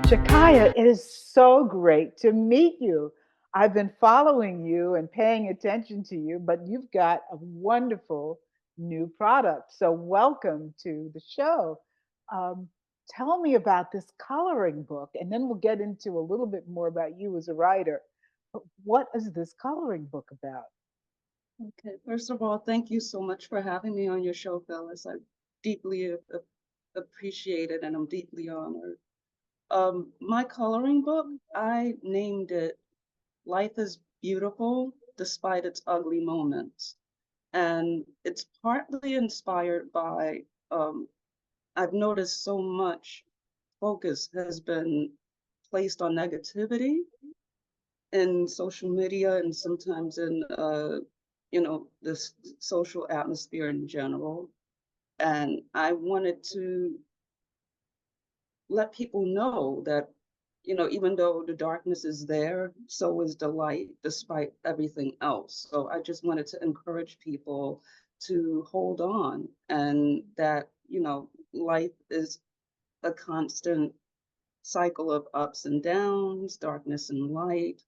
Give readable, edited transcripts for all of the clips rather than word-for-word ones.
Shakaya, it is so great to meet you. I've been following you and paying attention to you, but you've got a wonderful new product. So, welcome to the show. Um, Tell me about this coloring book, and then we'll get into a little bit more about you as a writer. But what is this coloring book about? Okay, first of all, thank you so much for having me on your show, Phyllis. I deeply appreciate it and I'm deeply honored. My coloring book, I named it Life is Beautiful Despite Its Ugly Moments. And it's partly inspired by, I've noticed so much focus has been placed on negativity in social media and sometimes in this social atmosphere in general. And I wanted to let people know that, even though the darkness is there, so is the light despite everything else. So I just wanted to encourage people to hold on, and that, life is a constant cycle of ups and downs, darkness and light.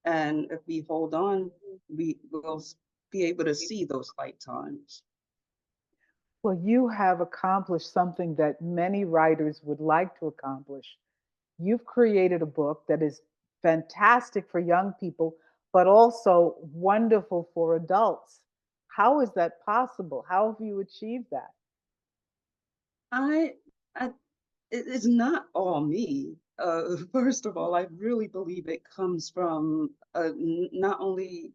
And if we hold on, we will be able to see those light times. Well, you have accomplished something that many writers would like to accomplish. You've created a book that is fantastic for young people, but also wonderful for adults. How is that possible? How have you achieved that? I, I it is not all me. First of all, I really believe it comes from not only,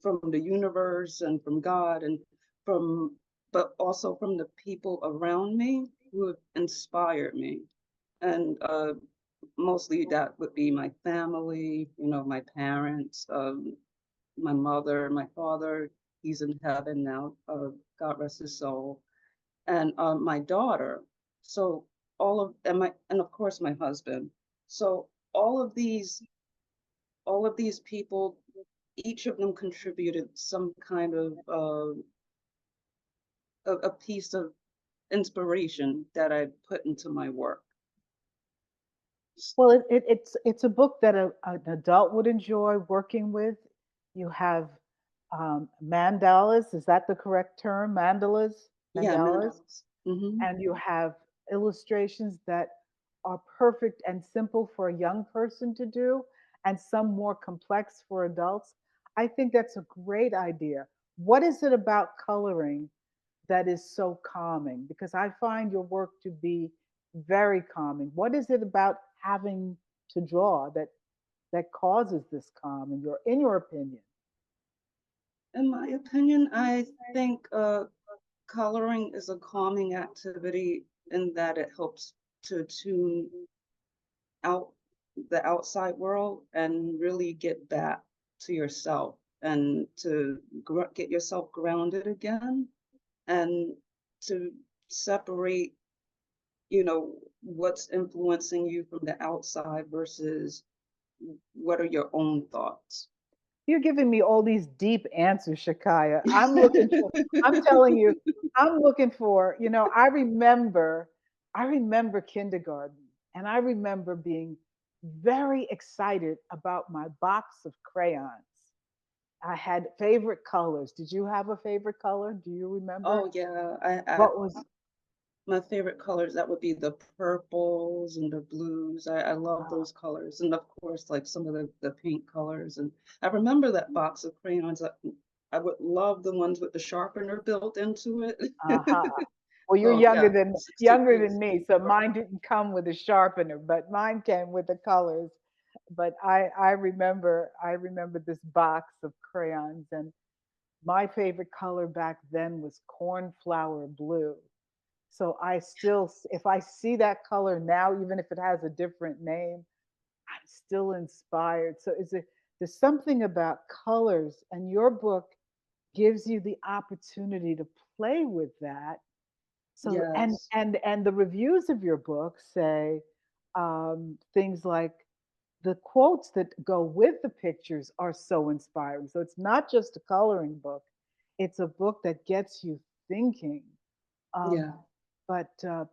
from the universe and from God and from, but also from the people around me who have inspired me. And mostly that would be my family, my parents, my mother, my father. He's in heaven now. God rest his soul. And my daughter. So and of course my husband. So all of these, all of these people, each of them contributed some kind of a piece of inspiration that I put into my work. Well, it's a book that an adult would enjoy working with. You have mandalas. Is that the correct term? Mandalas, Yeah, mandalas, mandalas. Hmm. and you have illustrations that are perfect and simple for a young person to do, and some more complex for adults. I think that's a great idea. What is it about coloring that is so calming? Because I find your work to be very calming. What is it about having to draw that causes this calm in your opinion? In my opinion, I think coloring is a calming activity in that it helps to tune out the outside world and really get back to yourself and to get yourself grounded again and to separate, what's influencing you from the outside versus what are your own thoughts. You're giving me all these deep answers, Shakaya. I'm telling you, I'm looking for, I remember kindergarten, and I remember being very excited about my box of crayons. I had favorite colors. Did you have a favorite color? Do you remember? Oh yeah, What was my favorite colors, that would be the purples and the blues. I love uh, those colors. And of course, like some of the pink colors. And I remember that box of crayons. I would love the ones with the sharpener built into it. uh-huh. Well, you're Oh younger yeah, than younger than me, so mine didn't come with a sharpener, but mine came with the colors. But I remember this box of crayons, and my favorite color back then was cornflower blue. So I still, if I see that color now, even if it has a different name, I'm still inspired. So there's something about colors, and your book gives you the opportunity to play with that. So yes. and the reviews of your book say things like the quotes that go with the pictures are so inspiring. So it's not just a coloring book; it's a book that gets you thinking. Um, Yeah.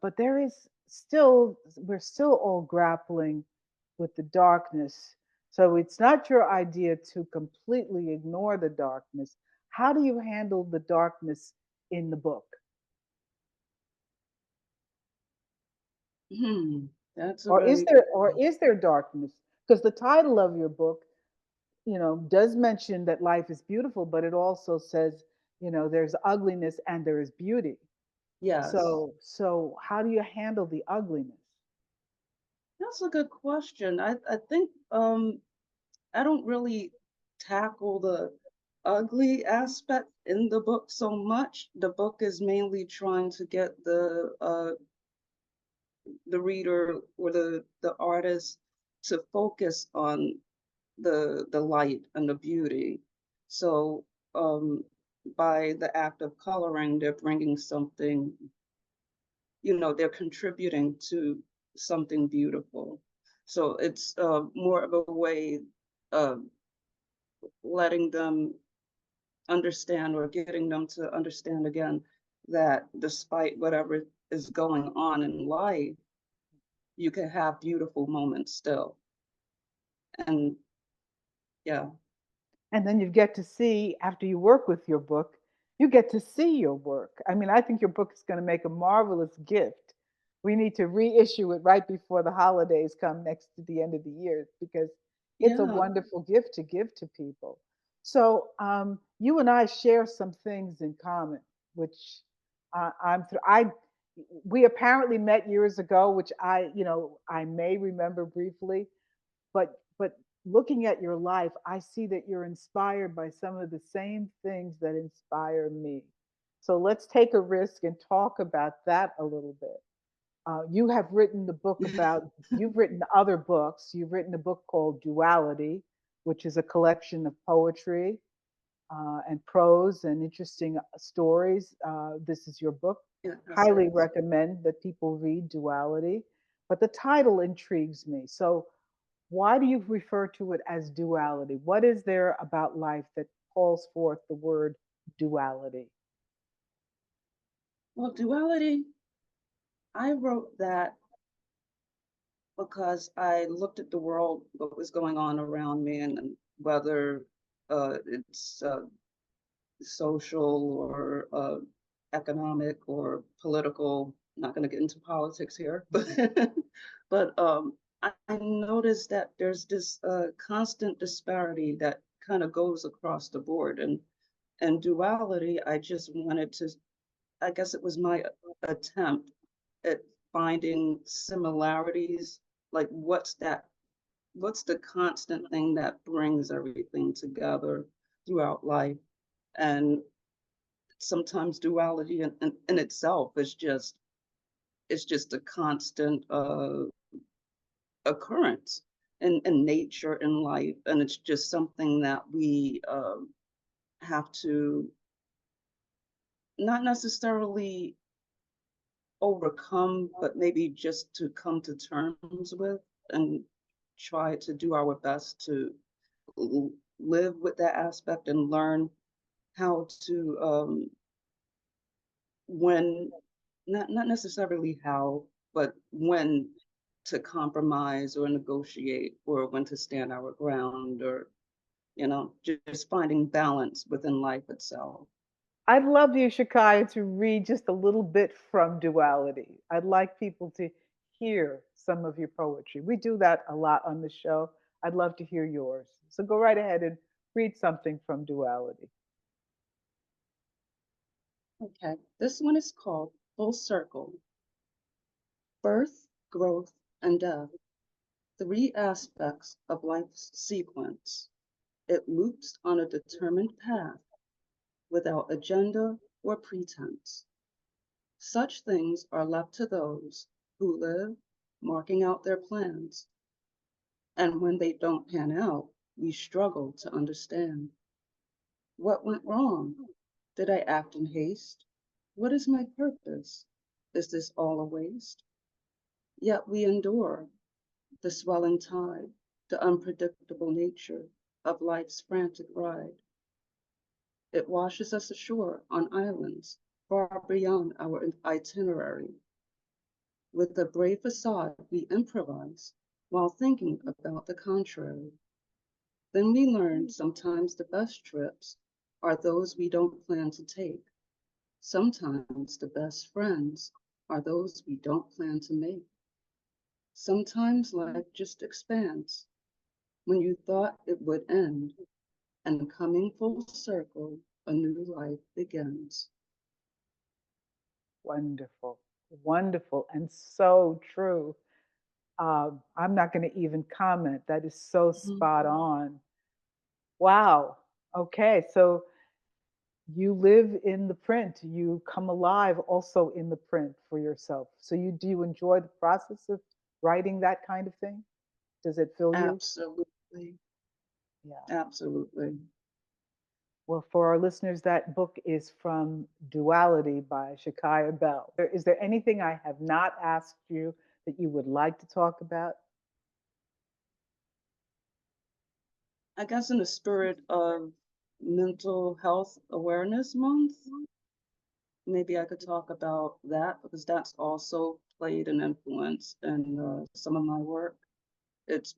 but there is still we're still all grappling with the darkness. So it's not your idea to completely ignore the darkness. How do you handle the darkness in the book? Hmm, that's a Or is really good there or is there darkness? Because the title of your book, does mention that life is beautiful, but it also says, there's ugliness and there is beauty. yes. So how do you handle the ugliness? That's a good question. I think I don't really tackle the ugly aspect in the book so much. The book is mainly trying to get the reader or the artist to focus on the light and the beauty. So by the act of coloring, they're bringing something, they're contributing to something beautiful. So it's more of a way of letting them understand or getting them to understand again that despite whatever is going on in life, you can have beautiful moments still. And yeah, And then you get to see, after you work with your book, you get to see your work. I mean, I think your book is going to make a marvelous gift. We need to reissue it right before the holidays come next to the end of the year, because it's a yeah, wonderful gift to give to people. So you and I share some things in common, which I'm through. We apparently met years ago, which I may remember briefly, but looking at your life, I see that you're inspired by some of the same things that inspire me. So let's take a risk and talk about that a little bit. You have written the book about, you've written other books. You've written a book called Duality, which is a collection of poetry and prose and interesting stories. This is your book. yeah, that's Highly it. recommend that people read Duality. But the title intrigues me. So, why do you refer to it as duality? What is there about life that calls forth the word duality? Well, duality, I wrote that because I looked at the world, what was going on around me, and whether it's social or economic or political. Not going to get into politics here, but I noticed that there's this constant disparity that kind of goes across the board, and duality. I just wanted to. I guess it was my attempt at finding similarities. Like, what's the constant thing that brings everything together throughout life? And sometimes duality in itself is just it's just a constant occurrence in nature in life, and it's just something that we have to not necessarily overcome, but maybe just to come to terms with and try to do our best to live with that aspect and learn how to when not necessarily how, but when to compromise or negotiate or when to stand our ground or just finding balance within life itself. I'd love you, Shakaya, to read just a little bit from Duality. I'd like people to hear some of your poetry. We do that a lot on the show. I'd love to hear yours. So go right ahead and read something from Duality. Okay, this one is called Full Circle. Birth, growth, and death, three aspects of life's sequence. It loops on a determined path without agenda or pretense. Such things are left to those who live, marking out their plans. And when they don't pan out, we struggle to understand. What went wrong? Did I act in haste? What is my purpose? Is this all a waste? Yet we endure the swelling tide, the unpredictable nature of life's frantic ride. It washes us ashore on islands far beyond our itinerary. With a brave facade, we improvise while thinking about the contrary. Then we learn sometimes the best trips are those we don't plan to take. Sometimes the best friends are those we don't plan to make. Sometimes life just expands when you thought it would end, and coming full circle, a new life begins. Wonderful, wonderful, and so true. I'm not going to even comment. That is so Mhm. spot on. Wow. Okay, so you live in the print. You come alive also in the print for yourself. So you do you enjoy the process of writing that kind of thing? Does it fill you? Absolutely. Yeah. Absolutely. Well, for our listeners, that book is from Duality by Shykia Bell. Is there anything I have not asked you that you would like to talk about? I guess in the spirit of Mental Health Awareness Month, maybe I could talk about that because that's also played an influence in some of my work. It's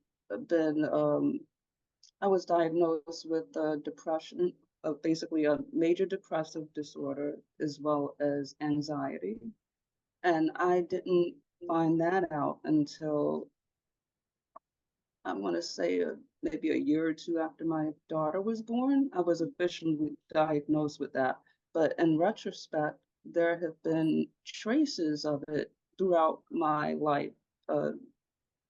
been, I was diagnosed with depression, basically a major depressive disorder, as well as anxiety. And I didn't find that out until I want to say maybe a year or two after my daughter was born. I was officially diagnosed with that. But in retrospect, there have been traces of it throughout my life, uh,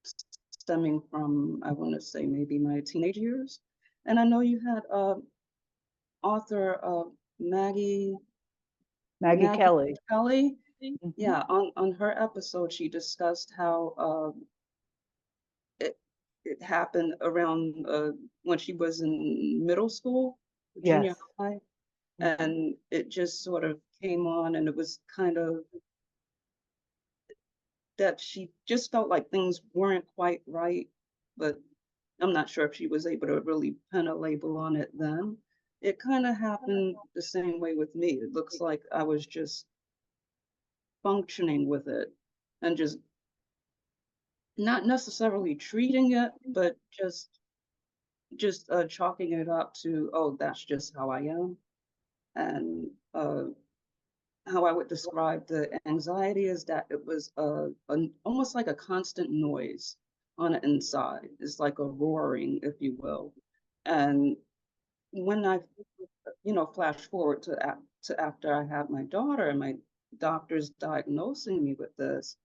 stemming from, I want to say, maybe my teenage years. And I know you had author Maggie Maggie Kelly. Kelly. Mhm. Yeah, on her episode, she discussed how it it happened around when she was in middle school, junior Yes. high, Mhm. and it just sort of came on, and it was kind of that she just felt like things weren't quite right, but I'm not sure if she was able to really pin a label on it then. It kind of happened the same way with me. It looks like I was just functioning with it and just not necessarily treating it, but just chalking it up to, oh, that's just how I am. And how I would describe the anxiety is that it was almost like a constant noise on the inside. It's like a roaring, if you will. And when I, flash forward to after I had my daughter and my doctors diagnosing me with this,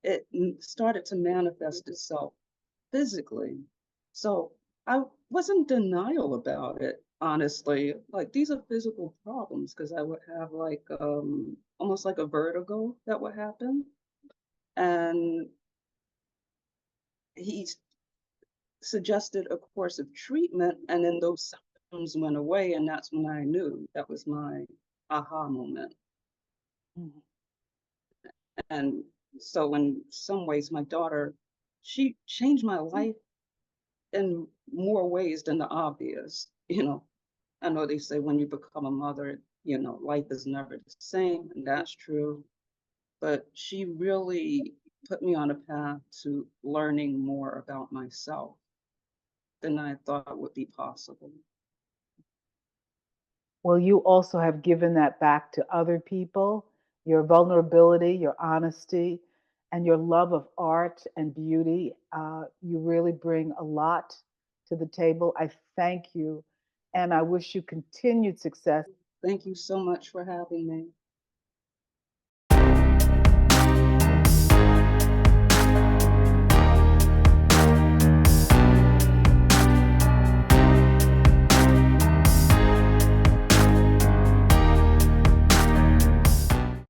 it started to manifest itself physically. So I was in denial about it, honestly. Like these are physical problems because I would have like almost like a vertigo that would happen. And he suggested a course of treatment, and then those symptoms went away, and that's when I knew that was my aha moment. Mhm. And so in some ways my daughter, she changed my life in more ways than the obvious. I know they say when you become a mother, life is never the same, and that's true. But she really put me on a path to learning more about myself than I thought would be possible. Well, you also have given that back to other people. Your vulnerability, your honesty, and your love of art and beauty. You really bring a lot to the table. I thank you, and I wish you continued success. Thank you so much for having me.